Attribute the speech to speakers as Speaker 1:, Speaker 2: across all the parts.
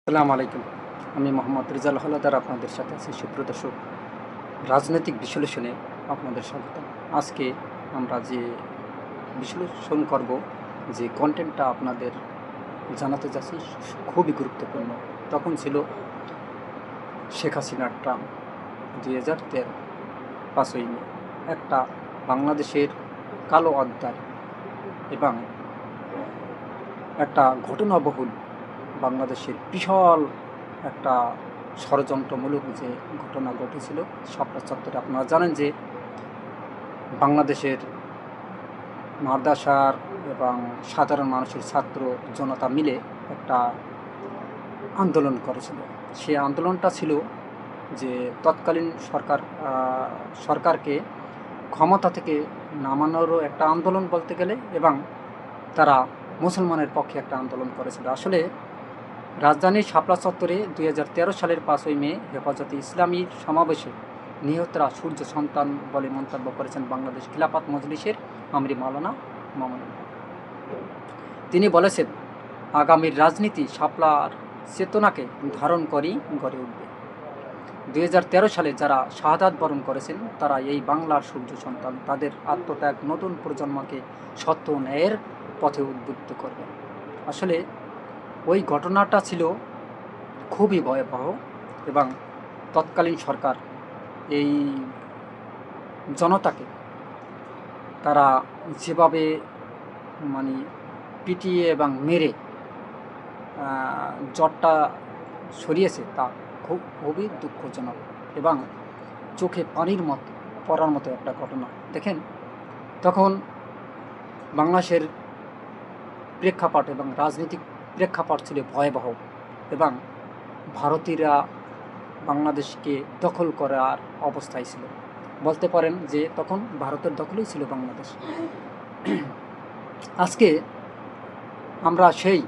Speaker 1: আসসালামু আলাইকুম। আমি মোহাম্মদ রেজাল হলাদার আপনাদের সাথে আছি। সুপ্রিয় দর্শক, রাজনৈতিক বিশ্লেষণে আপনাদের স্বাগতম। আজকে আমরা যে বিশ্লেষণ করব, যে কনটেন্টটা আপনাদের জানাতে যাচ্ছি খুবই গুরুত্বপূর্ণ। তখন ছিল শেখ হাসিনার ট্রাম 2013 5ই মে। একটা বাংলাদেশের কালো অধ্যায় এবং একটা ঘটনাবহুল বাংলাদেশের বিশাল একটা ষড়যন্ত্রমূলক যে ঘটনা ঘটেছিল শাপলা চত্বরে। আপনারা জানেন যে বাংলাদেশের মাদ্রাসার এবং সাধারণ মানুষের ছাত্র জনতা মিলে একটা আন্দোলন করেছিল। সেই আন্দোলনটা ছিল যে তৎকালীন সরকারকে ক্ষমতা থেকে নামানোরও একটা আন্দোলন বলতে গেলে, এবং তারা মুসলমানের পক্ষে একটা আন্দোলন করেছিল। আসলে রাজধানীর শাপলা চত্বরে 2013 সালের 5ই মে হেফাজতে ইসলামীর সমাবেশে নিহতরা সূর্য সন্তান বলে মন্তব্য করেছেন বাংলাদেশ খিলাফত মজলিসের আমির মাওলানা মামুনুল হক। তিনি বলেছেন, আগামীর রাজনীতি শাপলার চেতনাকে ধারণ করেই গড়ে উঠবে। 2013 সালে যারা শাহাদাত বরণ করেছেন তারা এই বাংলার সূর্য সন্তান। তাদের আত্মত্যাগ নতুন প্রজন্মকে সত্য ও ন্যায়ের পথে উদ্বুদ্ধ করবে। আসলে ওই ঘটনাটা ছিল খুবই ভয়াবহ, এবং তৎকালীন সরকার এই জনতাকে তারা যেভাবে মানে পিটিয়ে এবং মেরে জটটা সরিয়েছে তা খুবই দুঃখজনক এবং চোখে পানির মতো পড়ার মতো একটা ঘটনা। দেখেন, তখন বাংলাদেশের প্রেক্ষাপট এবং রাজনৈতিক প্রেক্ষাপট ছিল ভয়াবহ, এবং ভারতীয়রা বাংলাদেশকে দখল করার অবস্থায় ছিল। বলতে পারেন যে তখন ভারতের দখলেই ছিল বাংলাদেশ। আজকে আমরা সেই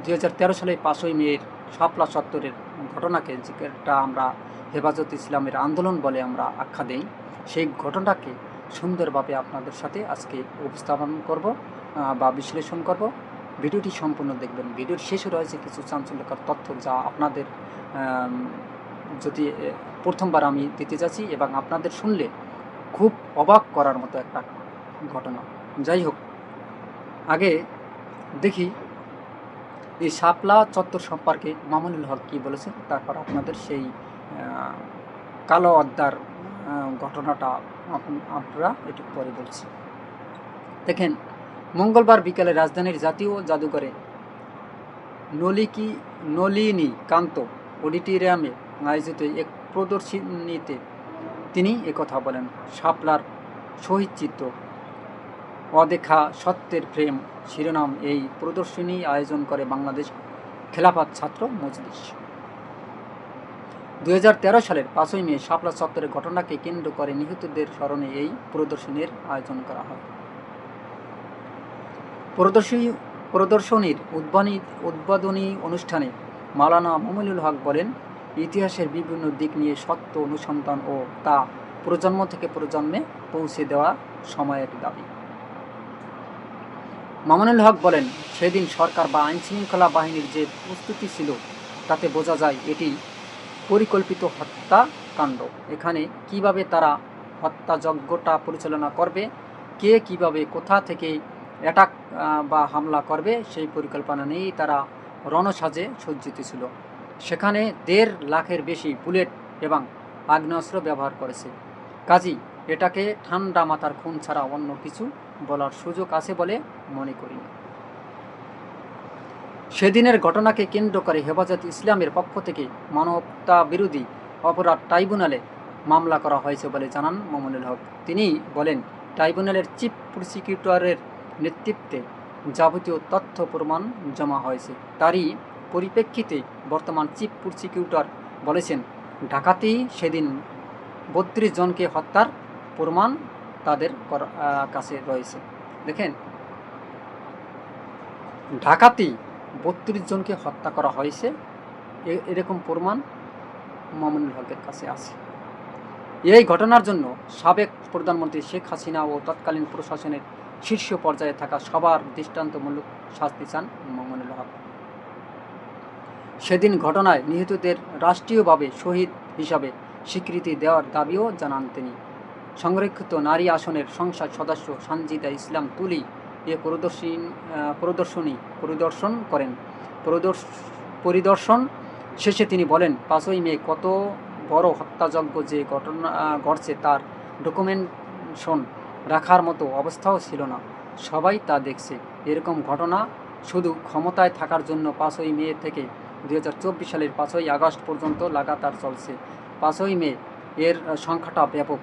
Speaker 1: 2013 সালে 5ই মের শাপলা চত্বরের ঘটনাকে, যেটা আমরা হেফাজত ইসলামের আন্দোলন বলে আমরা আখ্যা দেই, সেই ঘটনাকে সুন্দরভাবে আপনাদের সাথে আজকে উপস্থাপন করব বা বিশ্লেষণ করব। ভিডিওটি সম্পূর্ণ দেখবেন। ভিডিওর শেষে রয়েছে কিছু চাঞ্চল্যকর তথ্য, যা আপনাদের যদি প্রথমবার আমি দিতে যাচ্ছি, এবং আপনাদের শুনলে খুব অবাক করার মতো একটা ঘটনা। যাই হোক, আগে দেখি এই শাপলা চত্বর সম্পর্কে মামুনুল হক কী বলেছেন, তারপর আপনাদের সেই কালো অদ্দার ঘটনাটা আপনারা একটু পরে বলছি। দেখেন, মঙ্গলবার বিকালে রাজধানীর জাতীয় জাদুঘরে নলিনী কান্ত অডিটোরিয়ামে আয়োজিত এক প্রদর্শনীতে তিনি একথা বলেন। শাপলার শহীদ চিত্র, অদেখা সত্যের প্রেম শিরোনাম এই প্রদর্শনী আয়োজন করে বাংলাদেশ খেলাফত ছাত্র মজলিস। 2013 সালের 5ই মে শাপলা চত্বরের ঘটনাকে কেন্দ্র করে নিহতদের স্মরণে এই প্রদর্শনীর আয়োজন করা হয়। প্রদর্শনীর উদ্বোধনী অনুষ্ঠানে মাওলানা মামুনুল হক বলেন, ইতিহাসের বিভিন্ন দিক নিয়ে সত্য অনুসন্ধান ও তা প্রজন্ম থেকে প্রজন্মে পৌঁছে দেওয়া সময়ের দাবি। মামুনুল হক বলেন, সেদিন সরকার বা আইনশৃঙ্খলা বাহিনীর যে প্রস্তুতি ছিল তাতে বোঝা যায় এটি পরিকল্পিত হত্যাকাণ্ড। এখানে কিভাবে তারা হত্যাযজ্ঞটা পরিচালনা করবে, কে কিভাবে কোথা থেকে অ্যাটাক বা হামলা করবে, সেই পরিকল্পনা নিয়েই তারা রণসাজে সজ্জিত ছিল। সেখানে 1.5 লাখের বেশি বুলেট এবং আগ্নেয়াস্ত্র ব্যবহার করেছে। কাজী এটাকে ঠান্ডা মাথার খুন ছাড়া অন্য কিছু বলার সুযোগ আছে বলে মনে করি না। সেদিনের ঘটনাকে কেন্দ্র করে হেফাজত ইসলামের পক্ষ থেকে মানবতা বিরোধী অপরাধ ট্রাইব্যুনালে মামলা করা হয়েছে বলে জানান মামুনুল হক। তিনি বলেন, ট্রাইব্যুনালের চিফ প্রসিকিউটরের নেতৃত্বে যাবতীয় তথ্য প্রমাণ জমা হয়েছে। তারই পরিপ্রেক্ষিতে বর্তমান চিফ প্রসিকিউটর বলেছেন, ঢাকাতেই সেদিন 32 জনকে হত্যার প্রমাণ তাদের কাছে রয়েছে। দেখেন, ঢাকাতেই 32 জনকে হত্যা করা হয়েছে, এরকম প্রমাণ মামুনুল হকের কাছে আছে। এই ঘটনার জন্য সাবেক প্রধানমন্ত্রী শেখ হাসিনা ও তৎকালীন প্রশাসনের শীর্ষ পর্যায়ে থাকা সবার দৃষ্টান্তমূলক শাস্তি চান মামুনুল হক। সেদিন ঘটনায় নিহতদের রাষ্ট্রীয়ভাবে শহীদ হিসাবে স্বীকৃতি দেওয়ার দাবিও জানান তিনি। সংরক্ষিত নারী আসনের সংসদ সদস্য সানজিদা ইসলাম তুলি এ পরিদর্শন করেন। পরিদর্শন শেষে তিনি বলেন, 5ই মে কত বড় হত্যাযজ্ঞ যে ঘটনা ঘটছে তার ডকুমেন্টেশন রাখার মতো অবস্থাও ছিল না। সবাই তা দেখছে। এরকম ঘটনা শুধু ক্ষমতায় থাকার জন্য 5ই মে থেকে 2024 সালের 5ই আগস্ট পর্যন্ত লাগাতার চলছে। 5ই মে এর সংখ্যাটা ব্যাপক।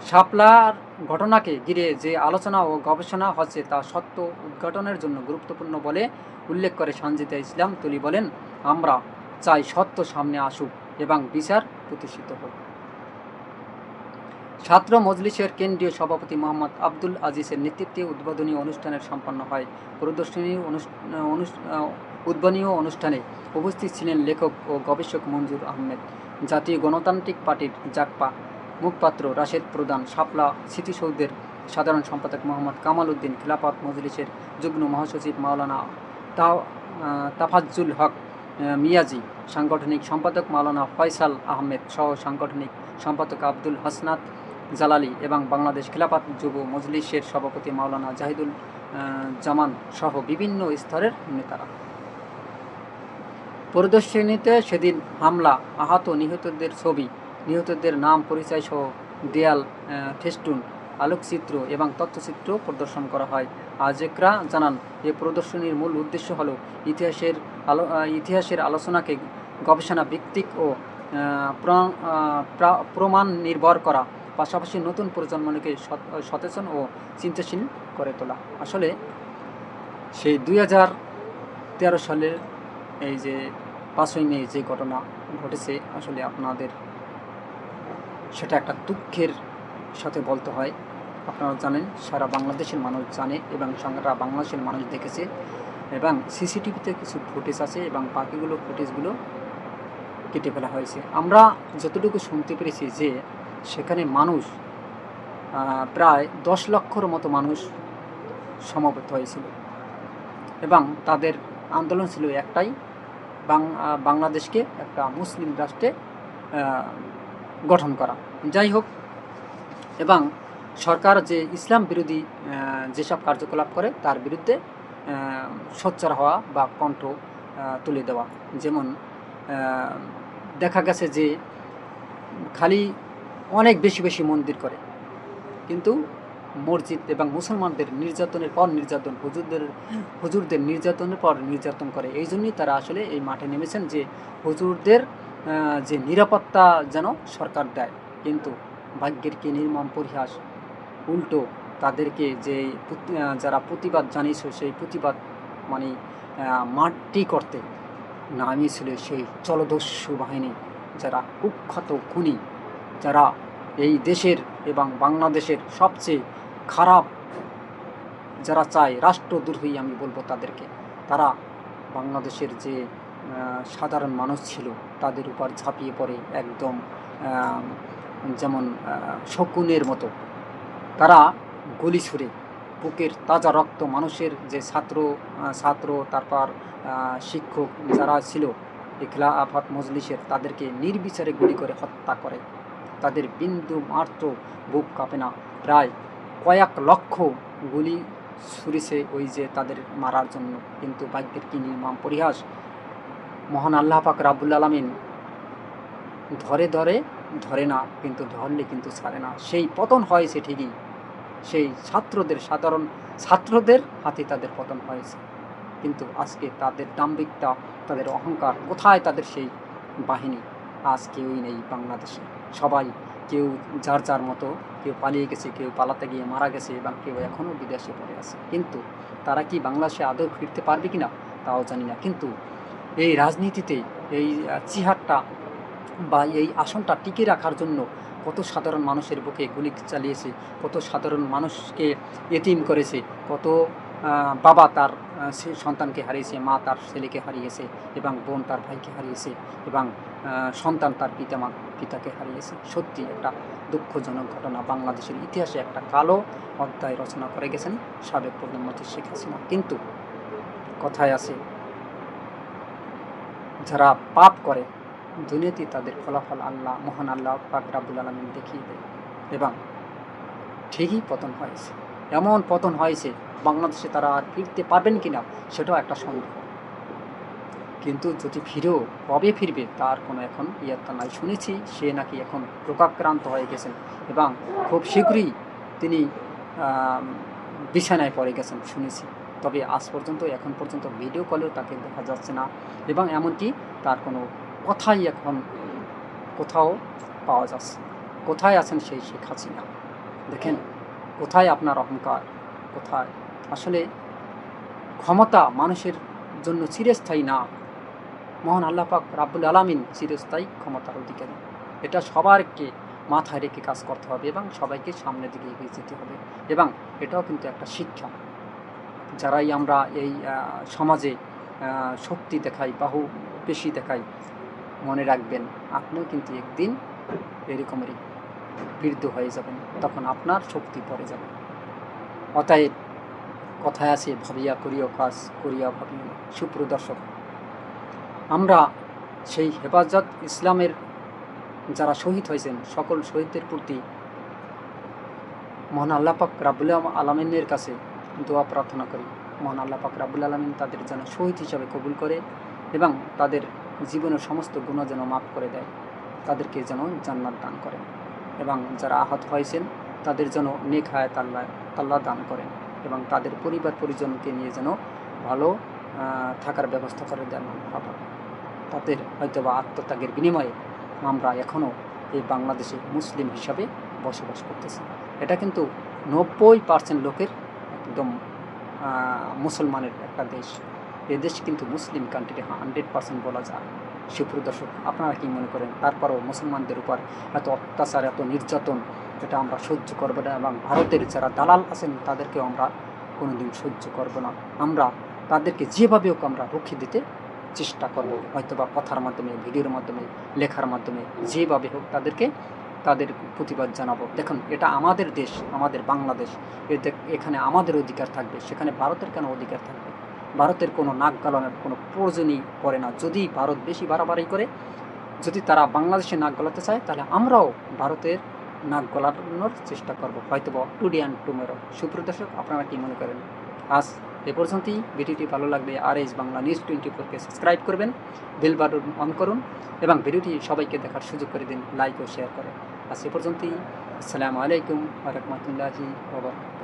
Speaker 1: শাপলার ঘটনাকে ঘিরে যে আলোচনা ও গবেষণা হচ্ছে তা সত্য উদ্ঘাটনের জন্য গুরুত্বপূর্ণ বলে উল্লেখ করে সানজিদা ইসলাম তুলি বলেন, আমরা চাই সত্য সামনে আসুক এবং বিচার প্রতিষ্ঠিত হোক। ছাত্র মজলিসের কেন্দ্রীয় সভাপতি মোহাম্মদ আব্দুল আজিজের নেতৃত্বে উদ্বোধনী অনুষ্ঠানের সম্পন্ন হয়। উদ্বোধনী অনুষ্ঠানে উপস্থিত ছিলেন লেখক ও গবেষক মঞ্জুর আহমেদ, জাতীয় গণতান্ত্রিক পার্টির জাকপা মুখপাত্র রাশেদ প্রধান, শাপলা স্মৃতিসৌধের সাধারণ সম্পাদক মোহাম্মদ কামাল উদ্দিন, খিলাফত মজলিসের যুগ্ম মহাসচিব মাওলানা তাফাজ্জুল হক মিয়াজি, সাংগঠনিক সম্পাদক মাওলানা ফয়সাল আহমেদ সহ সাংগঠনিক সম্পাদক আব্দুল হাসনাত জালালি এবং বাংলাদেশ খিলাফত যুব মজলিসের সভাপতি মাওলানা জাহিদুল জামান সহ বিভিন্ন স্তরের নেতারা। প্রদর্শনীতে সেদিন হামলা, আহত, নিহতদের ছবি, নিহতদের নাম পরিচয় সহ দেয়াল ফেস্টুন, আলোকচিত্র এবং তথ্যচিত্র প্রদর্শন করা হয়। আজেকরা জানান, এ প্রদর্শনীর মূল উদ্দেশ্য হল ইতিহাসের আলোচনাকে গবেষণা ভিত্তিক ও প্রমাণ নির্ভর করা, পাশাপাশি নতুন প্রজন্মকে সচেতন ও চিন্তাশীল করে তোলা। আসলে সেই 2013 সালের এই যে 5ই মে যে ঘটনা ঘটেছে, আসলে আপনাদের সেটা একটা দুঃখের সাথে বলতে হয়। আপনারা জানেন, সারা বাংলাদেশের মানুষ জানে এবং সারা বাংলাদেশের মানুষ দেখেছে এবং সিসিটিভিতে কিছু ফুটেজ আছে এবং বাকিগুলো ফুটেজগুলো কেটে ফেলা হয়েছে। আমরা যতটুকু শুনতে পেরেছি যে সেখানে মানুষ প্রায় 10 লক্ষর মতো মানুষ সমবেত হয়েছিল এবং তাদের আন্দোলন ছিল একটাই, বাংলাদেশকে একটা মুসলিম রাষ্ট্রে গঠন করা। যাই হোক, এবং সরকার যে ইসলাম বিরোধী যেসব কার্যকলাপ করে তার বিরুদ্ধে সোচ্চার হওয়া বা কণ্ঠ তুলে দেওয়া। যেমন দেখা গেছে যে খালি অনেক বেশি বেশি মন্দির করে, কিন্তু মসজিদ এবং মুসলমানদের নির্যাতনের পর নির্যাতন, হুজুরদের নির্যাতনের পর নির্যাতন করে। এই জন্যই তারা আসলে এই মাঠে নেমেছেন যে হুজুরদের যে নিরাপত্তা যেন সরকার দেয়। কিন্তু ভাগ্যের কি নির্মম পরিহাস, উল্টো তাদেরকে যে যারা প্রতিবাদ জানিয়েছে সেই প্রতিবাদ মানে মাটি করতে নামিয়েছিল সেই জলদস্যু বাহিনী, যারা কুখ্যাত খুনি, যারা এই দেশের এবং বাংলাদেশের সবচেয়ে খারাপ, যারা চায় রাষ্ট্রদ্রোহী আমি বলবো তাদেরকে। তারা বাংলাদেশের যে সাধারণ মানুষ ছিল তাদের উপর ঝাঁপিয়ে পড়ে একদম যেমন শকুনের মতো। তারা গুলি ছুড়ে বুকের তাজা রক্ত, মানুষের যে ছাত্র তারপর শিক্ষক যারা ছিল এই খিলাফত মজলিসের, তাদেরকে নির্বিচারে গুলি করে হত্যা করে। তাদের বিন্দু মাত্র বুক কাঁপে না। প্রায় কয়েক লক্ষ গুলি ছুড়েছে ওই যে তাদের মারার জন্য। কিন্তু ভাগ্যের কি নির্মম পরিহাস, মহান আল্লাহ পাক রাব্বুল আলামিন ধরে না, কিন্তু ধরলে কিন্তু ছাড়ে না। সেই পতন হয়েছে ঠিকই, সেই সাধারণ ছাত্রদের হাতে তাদের পতন হয়েছে। কিন্তু আজকে তাদের দাম্ভিকতা, তাদের অহংকার কোথায়? তাদের সেই বাহিনী আজ কেউই নেই বাংলাদেশে। সবাই কেউ যার মতো, কেউ পালিয়ে গেছে, কেউ পালাতে গিয়ে মারা গেছে এবং কেউ এখনও বিদেশে পড়ে আছে। কিন্তু তারা কি বাংলাদেশে আদৌ ফিরতে পারবে কিনা তাও জানি না। কিন্তু এই রাজনীতিতে এই চিহারটা বা এই আসনটা টিকে রাখার জন্য কত সাধারণ মানুষের বুকে গুলি চালিয়েছে, কত সাধারণ মানুষকে এতিম করেছে, কত বাবা তার সন্তানকে হারিয়েছে, মা তার ছেলেকে হারিয়েছে এবং বোন তার ভাইকে হারিয়েছে এবং সন্তান তার পিতাকে হারিয়েছে। সত্যি একটা দুঃখজনক ঘটনা। বাংলাদেশের ইতিহাসে একটা কালো অধ্যায় রচনা করে গেছেন সাবেক প্রধানমন্ত্রী শেখ হাসিনা। কিন্তু কথায় আছে, যারা পাপ করে দুনিয়াতে তাদের ফলাফল আল্লাহ মহান আল্লাহ পাক রাব্বুল আলামিন দেখিয়ে দেয় এবং ঠিকই পতন হয়েছে। এমন পতন হয়েছে বাংলাদেশে তারা আর ফিরতে পারবেন কিনা সেটাও একটা সন্দেহ। কিন্তু যদি ফিরেও কবে ফিরবে তার কোনো এখন ইয়ত্তা নাই। শুনেছি সে নাকি এখন রোগাক্রান্ত হয়ে গেছেন এবং খুব শীঘ্রই তিনি বিছানায় পড়ে গেছেন শুনেছি। তবে আজ পর্যন্ত এখন পর্যন্ত ভিডিও কলেও তাকে দেখা যাচ্ছে না এবং এমনকি তার কোনো কথাই এখন কোথাও পাওয়া যাচ্ছে না। কোথায় আছেন সেই শেখ হাসিনা? দেখেন কোথায় আপনার অহংকার, কোথায় আসলে ক্ষমতা মানুষের জন্য চিরস্থায়ী না। মহান আল্লাহ পাক রাব্বুল আলামিন চিরস্থায়ী ক্ষমতার অধিকারী। এটা সবারকে মাথায় রেখে কাজ করতে হবে এবং সবাইকে সামনের দিকে এগিয়ে যেতে হবে এবং এটাও কিন্তু একটা শিক্ষা। যারাই আমরা এই সমাজে শক্তি দেখাই, বাহু পেশি দেখাই, মনে রাখবেন আপনিও কিন্তু একদিন এরকমেরই বৃদ্ধ হয়ে যাবেন, তখন আপনার শক্তি পড়ে যাবে। অতএব কথায় আছে ভাবিয়া করিও কাজ, করিয়া ভাবিও না। সুপ্রিয় দর্শক, আমরা সেই হেফাজত ইসলামের যারা শহীদ হয়েছেন সকল শহীদদের প্রতি মহান আল্লাহ পাক রাব্বুল আলামিনের কাছে দোয়া প্রার্থনা করি। মহান আল্লাহ পাক রাব্বুল আলামিন তাদের যেন শহীদ হিসাবে কবুল করে এবং তাদের জীবনের সমস্ত গুনাহ যেন মাফ করে দেয়, তাদেরকে যেন জান্নাত দান করেন এবং যারা আহত হয়েছেন তাদের যেন নেক হায়াত আল্লাহ দান করেন এবং তাদের পরিবার পরিজনকে নিয়ে যেন ভালো থাকার ব্যবস্থা করে দেন। তাদের হয়তোবা আত্মত্যাগের বিনিময়ে আমরা এখনও এই বাংলাদেশে মুসলিম হিসাবে বসবাস করতেছি। এটা কিন্তু 90% লোকের একদম মুসলমানের একটা দেশ। এ দেশ কিন্তু মুসলিম কান্ট্রি 100% বলা যায়। সুপ্রিয় দর্শক, আপনারা কি মনে করেন? তারপরও মুসলমানদের উপর এত অত্যাচার, এত নির্যাতন, এটা আমরা সহ্য করব না এবং ভারতের যারা দালাল আছেন তাদেরকেও আমরা কোনোদিন সহ্য করব না। আমরা তাদেরকে যেভাবে হোক আমরা রুখে দিতে চেষ্টা করব, হয়তোবা কথার মাধ্যমে, ভিডিওর মাধ্যমে, লেখার মাধ্যমে, যেভাবে হোক তাদের প্রতিবাদ জানাবো। দেখুন, এটা আমাদের দেশ, আমাদের বাংলাদেশ, এখানে আমাদের অধিকার থাকবে, সেখানে ভারতের কেন অধিকার থাকবে? ভারতের কোনো নাক গালানোর কোনো প্রয়োজনই পড়ে না। যদি ভারত বেশি বাড়াবাড়ি করে, যদি তারা বাংলাদেশে নাক গলাতে চায়, তাহলে আমরাও ভারতের নাক গলানোর চেষ্টা করব, হয়তোবা টুডে অ্যান্ড টুমরো। সুপ্রিয় দর্শক, আপনারা কি মনে করেন? আজ এ পর্যন্তই। ভিডিওটি ভালো লাগলে RS বাংলা নিউজ 24-কে সাবস্ক্রাইব করবেন, বেল বাটন অন করুন এবং ভিডিওটি সবাইকে দেখার সুযোগ করে দিন, লাইক ও শেয়ার করে। আজ এ পর্যন্তই। আসসালামু আলাইকুম ওয়া রাহমাতুল্লাহি ওয়া বারাকাতুহু।